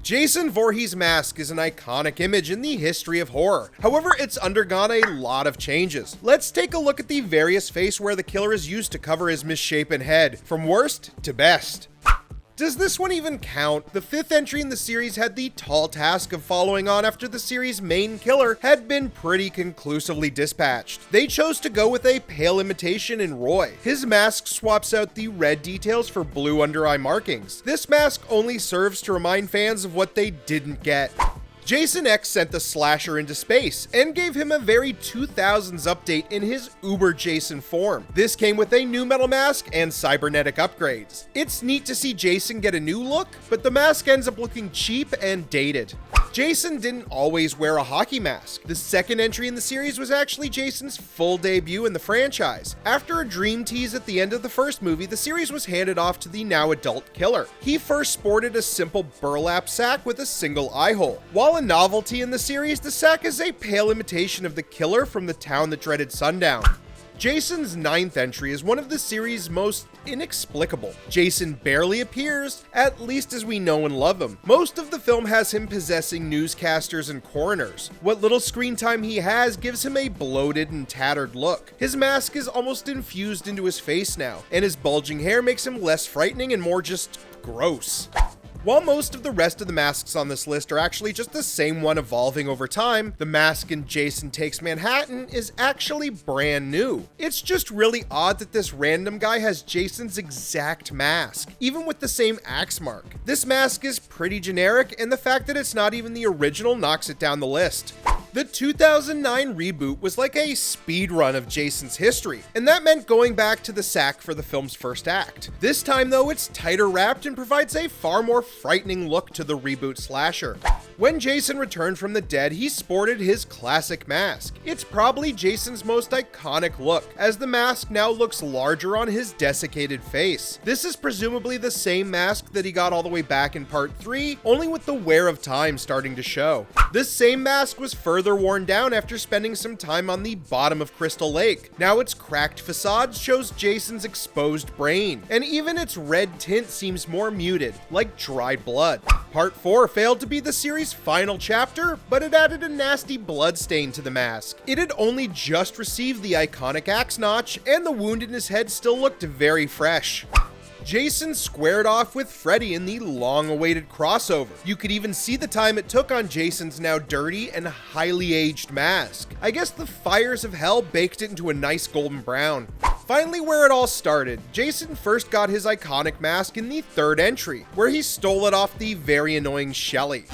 Jason Voorhees' mask is an iconic image in the history of horror. However, it's undergone a lot of changes. Let's take a look at the various face wear the killer has used to cover his misshapen head, from worst to best. Does this one even count? The 5th entry in the series had the tall task of following on after the series' main killer had been pretty conclusively dispatched. They chose to go with a pale imitation in Roy. His mask swaps out the red details for blue under-eye markings. This mask only serves to remind fans of what they didn't get. Jason X sent the slasher into space and gave him a very 2000s update in his Uber Jason form. This came with a new metal mask and cybernetic upgrades. It's neat to see Jason get a new look, but the mask ends up looking cheap and dated. Jason didn't always wear a hockey mask. The 2nd entry in the series was actually Jason's full debut in the franchise. After a dream tease at the end of the first movie, the series was handed off to the now adult killer. He first sported a simple burlap sack with a single eye hole. While a novelty in the series, the sack is a pale imitation of the killer from the town that dreaded sundown. Jason's 9th entry is one of the series' most inexplicable. Jason barely appears, at least as we know and love him. Most of the film has him possessing newscasters and coroners. What little screen time he has gives him a bloated and tattered look. His mask is almost infused into his face now, and his bulging hair makes him less frightening and more just gross. While most of the rest of the masks on this list are actually just the same one evolving over time, the mask in Jason Takes Manhattan is actually brand new. It's just really odd that this random guy has Jason's exact mask, even with the same axe mark. This mask is pretty generic, and the fact that it's not even the original knocks it down the list. The 2009 reboot was like a speed run of Jason's history, and that meant going back to the sack for the film's first act. This time though, it's tighter wrapped and provides a far more frightening look to the reboot slasher. When Jason returned from the dead, he sported his classic mask. It's probably Jason's most iconic look, as the mask now looks larger on his desiccated face. This is presumably the same mask that he got all the way back in part 3, only with the wear of time starting to show. This same mask was further worn down after spending some time on the bottom of Crystal Lake. Now its cracked facade shows Jason's exposed brain, and even its red tint seems more muted, like dried blood. Part 4 failed to be the series' final chapter, but it added a nasty blood stain to the mask. It had only just received the iconic axe notch, and the wound in his head still looked very fresh. Jason squared off with Freddy in the long-awaited crossover. You could even see the time it took on Jason's now dirty and highly aged mask. I guess the fires of hell baked it into a nice golden brown. Finally, where it all started, Jason first got his iconic mask in the 3rd entry, where he stole it off the very annoying Shelly.